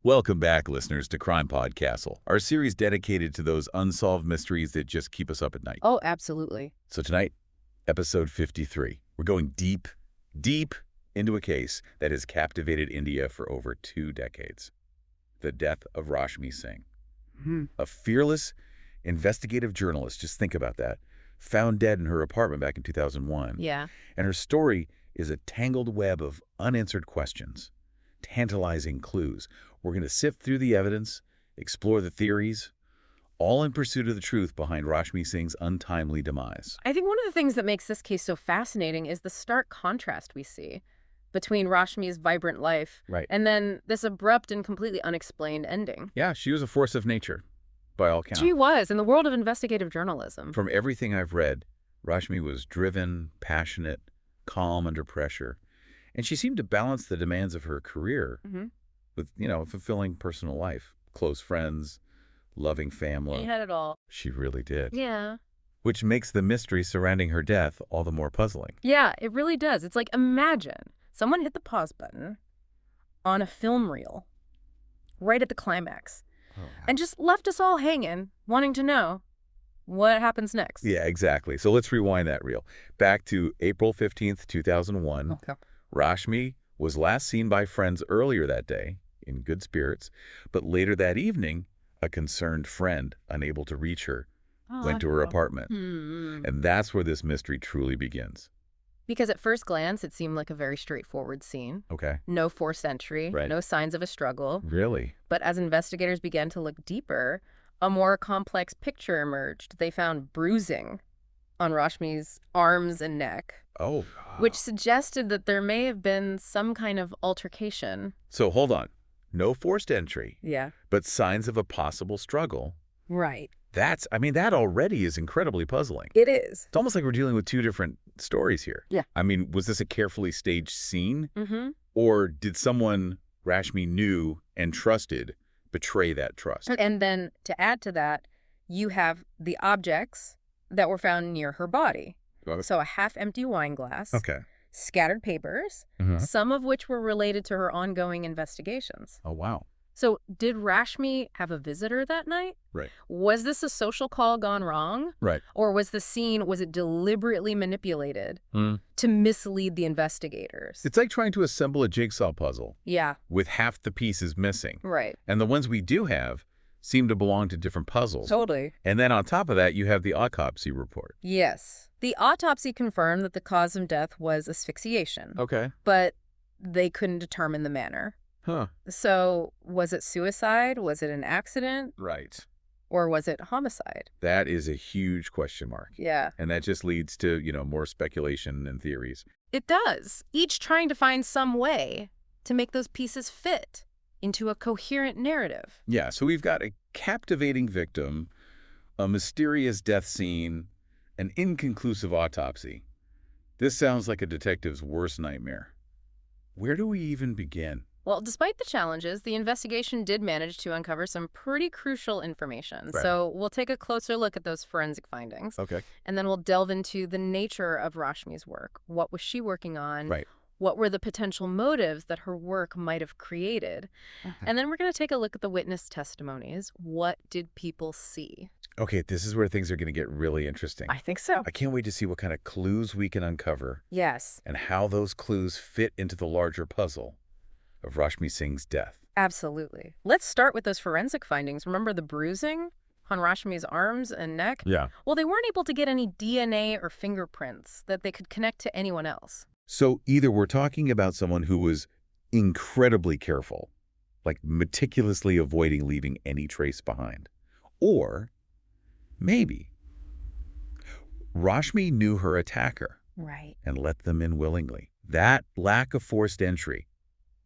Welcome back, listeners, to CrimePod Castle, our series dedicated to those unsolved mysteries that just keep us up at night. Oh, absolutely. So tonight, episode 53, we're going deep, deep into a case that has captivated India for over 2 decades. The death of Rashmi Singh. A fearless investigative journalist, just think about that, found dead in her apartment back in 2001. Yeah. And her story is a tangled web of unanswered questions, tantalizing clues. We're going to sift through the evidence, explore the theories, all in pursuit of the truth behind Rashmi Singh's untimely demise. I think one of the things that makes this case so fascinating is the stark contrast we see between Rashmi's vibrant life and then this abrupt and completely unexplained ending. Yeah, she was a force of nature, by all counts. She was, in the world of investigative journalism. From everything I've read, Rashmi was driven, passionate, calm under pressure, and she seemed to balance the demands of her career with, a fulfilling personal life, close friends, loving family. She had it all. She really did. Yeah. Which makes the mystery surrounding her death all the more puzzling. Yeah, it really does. It's like, imagine someone hit the pause button on a film reel right at the climax and just left us all hanging, wanting to know what happens next. Yeah, exactly. So let's rewind that reel. Back to April 15th, 2001. Okay. Rashmi was last seen by friends earlier that day, in good spirits, but later that evening, a concerned friend, unable to reach her, went to her apartment. And that's where this mystery truly begins. Because at first glance, it seemed like a very straightforward scene. Okay. No forced entry, no signs of a struggle. Really? But as investigators began to look deeper, a more complex picture emerged. They found bruising on Rashmi's arms and neck. Oh. Which suggested that there may have been some kind of altercation. So hold on. No forced entry. Yeah. But signs of a possible struggle. Right. That already is incredibly puzzling. It is. It's almost like we're dealing with 2 different stories here. Yeah. I mean, was this a carefully staged scene? Or did someone Rashmi knew and trusted betray that trust? And then to add to that, you have the objects that were found near her body. So a half-empty wine glass, scattered papers, some of which were related to her ongoing investigations. Oh, wow. So did Rashmi have a visitor that night? Right. Was this a social call gone wrong? Right. Or was it deliberately manipulated to mislead the investigators? It's like trying to assemble a jigsaw puzzle. Yeah. With half the pieces missing. Right. And the ones we do have seem to belong to different puzzles. Totally. And then on top of that, you have the autopsy report. Yes. The autopsy confirmed that the cause of death was asphyxiation. Okay. But they couldn't determine the manner. Huh. So was it suicide? Was it an accident? Right. Or was it homicide? That is a huge question mark. Yeah. And that just leads to, more speculation and theories. It does. Each trying to find some way to make those pieces fit into a coherent narrative. Yeah, so we've got a captivating victim, a mysterious death scene, an inconclusive autopsy. This sounds like a detective's worst nightmare. Where do we even begin? Well, despite the challenges, the investigation did manage to uncover some pretty crucial information. Right. So we'll take a closer look at those forensic findings. Okay. And then we'll delve into the nature of Rashmi's work. What was she working on? Right. What were the potential motives that her work might have created? And then we're going to take a look at the witness testimonies. What did people see? Okay, this is where things are going to get really interesting. I think so. I can't wait to see what kind of clues we can uncover. Yes. And how those clues fit into the larger puzzle of Rashmi Singh's death. Absolutely. Let's start with those forensic findings. Remember the bruising on Rashmi's arms and neck? Yeah. Well, they weren't able to get any DNA or fingerprints that they could connect to anyone else. So either we're talking about someone who was incredibly careful, like meticulously avoiding leaving any trace behind, or maybe Rashmi knew her attacker and let them in willingly. That lack of forced entry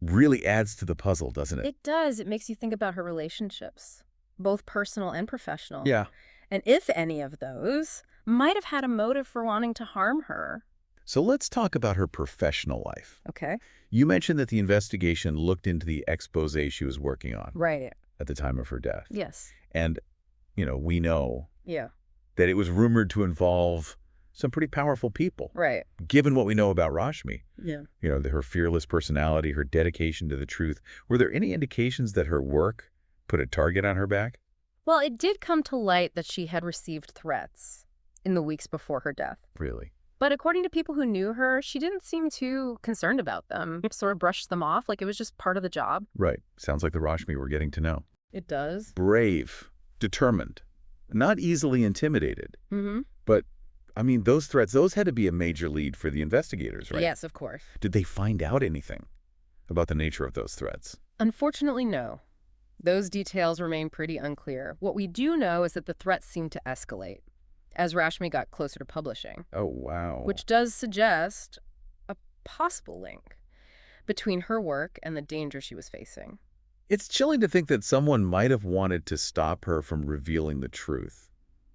really adds to the puzzle, doesn't it? It does. It makes you think about her relationships, both personal and professional. Yeah. And if any of those might have had a motive for wanting to harm her. So let's talk about her professional life. Okay. You mentioned that the investigation looked into the expose she was working on. Right. At the time of her death. Yes. And, we know Yeah. that it was rumored to involve some pretty powerful people. Right. Given what we know about Rashmi. Yeah. Her fearless personality, her dedication to the truth. Were there any indications that her work put a target on her back? Well, it did come to light that she had received threats in the weeks before her death. Really? But according to people who knew her, she didn't seem too concerned about them. Sort of brushed them off like it was just part of the job. Right. Sounds like the Rashmi we're getting to know. It does. Brave, determined, not easily intimidated. But, those threats, those had to be a major lead for the investigators, right? Yes, of course. Did they find out anything about the nature of those threats? Unfortunately, no. Those details remain pretty unclear. What we do know is that the threats seemed to escalate as Rashmi got closer to publishing. Oh, wow. Which does suggest a possible link between her work and the danger she was facing. It's chilling to think that someone might have wanted to stop her from revealing the truth.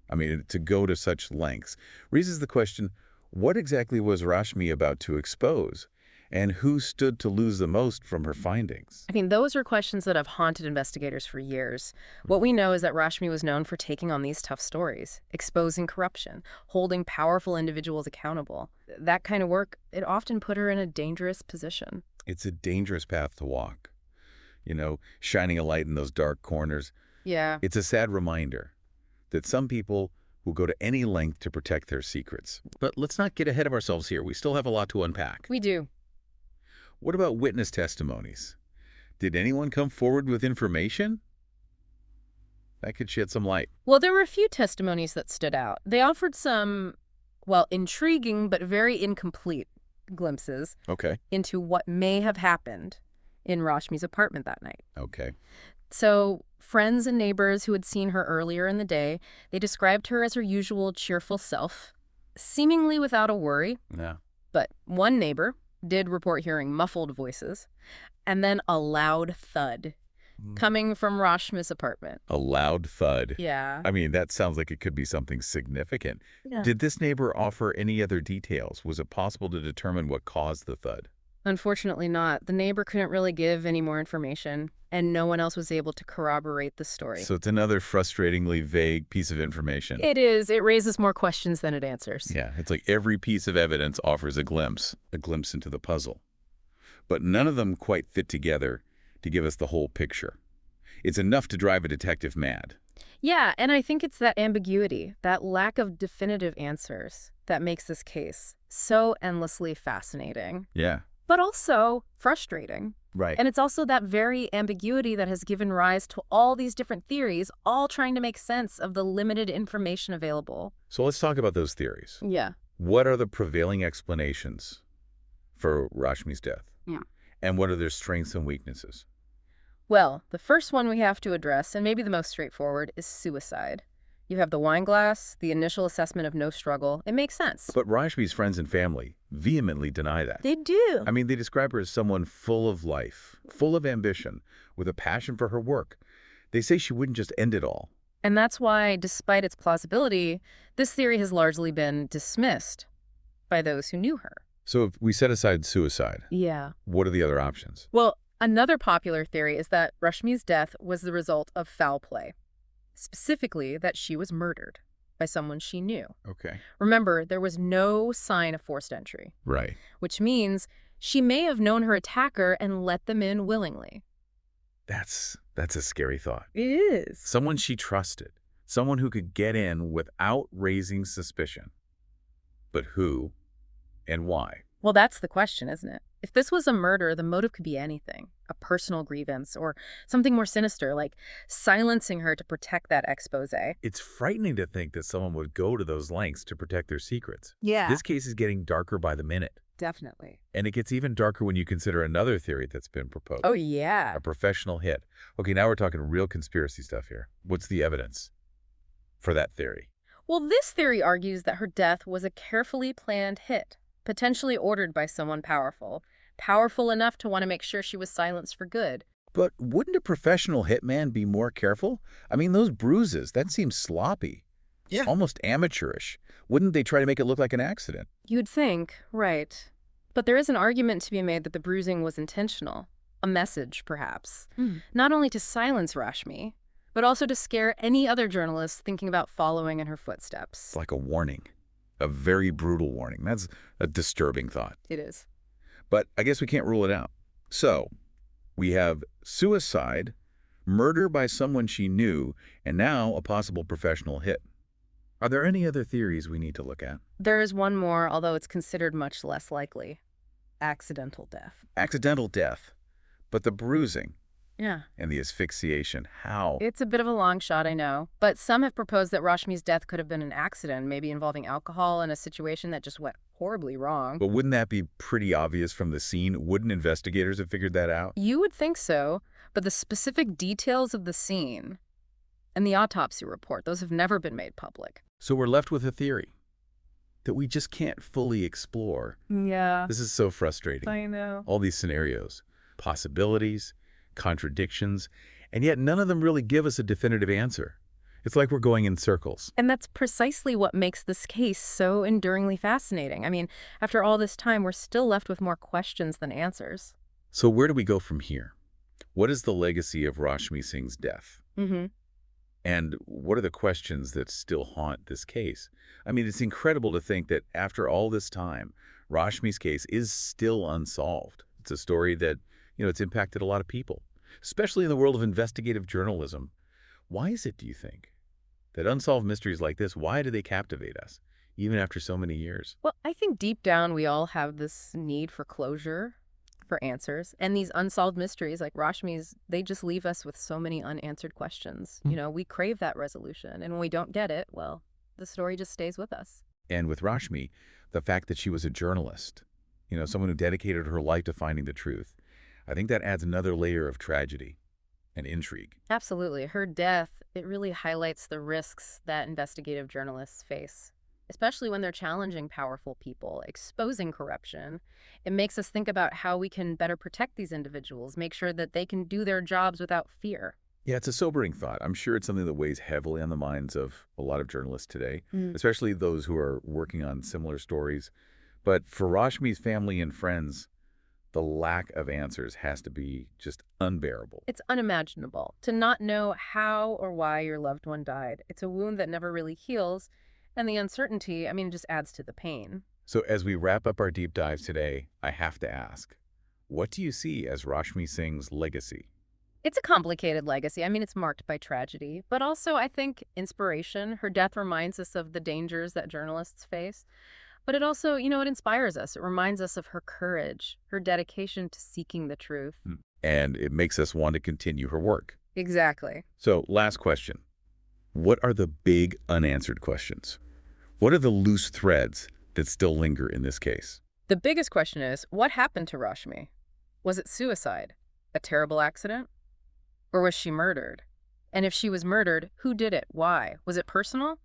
To go to such lengths raises the question, what exactly was Rashmi about to expose? And who stood to lose the most from her findings? Those are questions that have haunted investigators for years. What we know is that Rashmi was known for taking on these tough stories, exposing corruption, holding powerful individuals accountable. That kind of work, it often put her in a dangerous position. It's a dangerous path to walk. Shining a light in those dark corners. Yeah. It's a sad reminder that some people will go to any length to protect their secrets. But let's not get ahead of ourselves here. We still have a lot to unpack. We do. What about witness testimonies? Did anyone come forward with information? That could shed some light. Well, there were a few testimonies that stood out. They offered some, intriguing but very incomplete glimpses into what may have happened in Rashmi's apartment that night. Okay. So friends and neighbors who had seen her earlier in the day, they described her as her usual cheerful self, seemingly without a worry. Yeah. But one neighbor did report hearing muffled voices and then a loud thud coming from Rashmi's apartment. A loud thud. Yeah. That sounds like it could be something significant. Yeah. Did this neighbor offer any other details? Was it possible to determine what caused the thud? Unfortunately not. The neighbor couldn't really give any more information, and no one else was able to corroborate the story. So it's another frustratingly vague piece of information. It is. It raises more questions than it answers. Yeah, it's like every piece of evidence offers a glimpse into the puzzle. But none of them quite fit together to give us the whole picture. It's enough to drive a detective mad. Yeah, and I think it's that ambiguity, that lack of definitive answers, that makes this case so endlessly fascinating. Yeah. But also frustrating. Right. And it's also that very ambiguity that has given rise to all these different theories, all trying to make sense of the limited information available. So let's talk about those theories. Yeah. What are the prevailing explanations for Rashmi's death? Yeah. And what are their strengths and weaknesses? Well, the first one we have to address, and maybe the most straightforward, is suicide. You have the wine glass, the initial assessment of no struggle. It makes sense. But Rashmi's friends and family vehemently deny that. They do. They describe her as someone full of life, full of ambition, with a passion for her work. They say she wouldn't just end it all. And that's why, despite its plausibility, this theory has largely been dismissed by those who knew her. So if we set aside suicide, Yeah. what are the other options? Well, another popular theory is that Rashmi's death was the result of foul play. Specifically, that she was murdered by someone she knew. Okay. Remember, there was no sign of forced entry. Right. Which means she may have known her attacker and let them in willingly. That's a scary thought. It is. Someone she trusted. Someone who could get in without raising suspicion. But who and why? Well, that's the question, isn't it? If this was a murder, the motive could be anything. A personal grievance or something more sinister, like silencing her to protect that expose. It's frightening to think that someone would go to those lengths to protect their secrets. Yeah. This case is getting darker by the minute. Definitely. And it gets even darker when you consider another theory that's been proposed. Oh, yeah. A professional hit. Okay, now we're talking real conspiracy stuff here. What's the evidence for that theory? Well, this theory argues that her death was a carefully planned hit, potentially ordered by someone powerful enough to want to make sure she was silenced for good. But wouldn't a professional hitman be more careful? Those bruises, that seems sloppy. Yeah. Almost amateurish. Wouldn't they try to make it look like an accident? You'd think, right. But there is an argument to be made that the bruising was intentional. A message, perhaps. Not only to silence Rashmi, but also to scare any other journalists thinking about following in her footsteps. It's like a warning. A very brutal warning. That's a disturbing thought. It is. But I guess we can't rule it out. So, we have suicide, murder by someone she knew, and now a possible professional hit. Are there any other theories we need to look at? There is one more, although it's considered much less likely. Accidental death. Accidental death. But the bruising. Yeah. And the asphyxiation. How? It's a bit of a long shot, I know. But some have proposed that Rashmi's death could have been an accident, maybe involving alcohol in a situation that just went horribly wrong. But wouldn't that be pretty obvious from the scene? Wouldn't investigators have figured that out? You would think so, but the specific details of the scene and the autopsy report, those have never been made public. So we're left with a theory that we just can't fully explore. Yeah. This is so frustrating. I know. All these scenarios, possibilities, contradictions, and yet none of them really give us a definitive answer. It's like we're going in circles. And that's precisely what makes this case so enduringly fascinating. I mean, after all this time, we're still left with more questions than answers. So where do we go from here? What is the legacy of Rashmi Singh's death? Mm-hmm. And what are the questions that still haunt this case? I mean, it's incredible to think that after all this time, Rashmi's case is still unsolved. It's a story that, it's impacted a lot of people, especially in the world of investigative journalism. Why is it, do you think, that unsolved mysteries like this, why do they captivate us, even after so many years? Well, I think deep down we all have this need for closure, for answers. And these unsolved mysteries like Rashmi's, they just leave us with so many unanswered questions. We crave that resolution. And when we don't get it, well, the story just stays with us. And with Rashmi, the fact that she was a journalist, someone who dedicated her life to finding the truth, I think that adds another layer of tragedy and intrigue. Absolutely. Her death, it really highlights the risks that investigative journalists face, especially when they're challenging powerful people, exposing corruption. It makes us think about how we can better protect these individuals, make sure that they can do their jobs without fear. Yeah, it's a sobering thought. I'm sure it's something that weighs heavily on the minds of a lot of journalists today, especially those who are working on similar stories. But for Rashmi's family and friends, the lack of answers has to be just unbearable. It's unimaginable to not know how or why your loved one died. It's a wound that never really heals, and the uncertainty, it just adds to the pain. So as we wrap up our deep dives today, I have to ask, what do you see as Rashmi Singh's legacy? It's a complicated legacy. It's marked by tragedy, but also, I think, inspiration. Her death reminds us of the dangers that journalists face. But it also, it inspires us. It reminds us of her courage, her dedication to seeking the truth. And it makes us want to continue her work. Exactly. So, last question. What are the big unanswered questions? What are the loose threads that still linger in this case? The biggest question is, what happened to Rashmi? Was it suicide? A terrible accident? Or was she murdered? And if she was murdered, who did it? Why? Was it personal?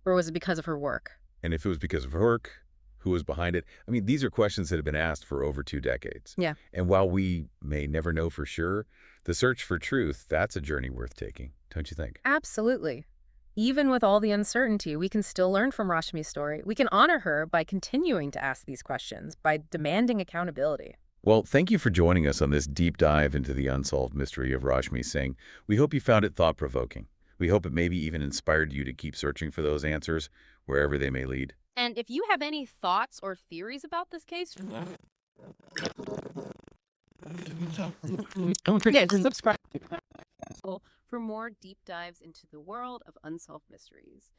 Or was it because of her work? And if it was because of her work, who was behind it? These are questions that have been asked for over 2 decades. Yeah. And while we may never know for sure, the search for truth, that's a journey worth taking, don't you think? Absolutely. Even with all the uncertainty, we can still learn from Rashmi's story. We can honor her by continuing to ask these questions, by demanding accountability. Well, thank you for joining us on this deep dive into the unsolved mystery of Rashmi Singh. We hope you found it thought-provoking. We hope it maybe even inspired you to keep searching for those answers, wherever they may lead. And if you have any thoughts or theories about this case, don't forget to subscribe for more deep dives into the world of unsolved mysteries.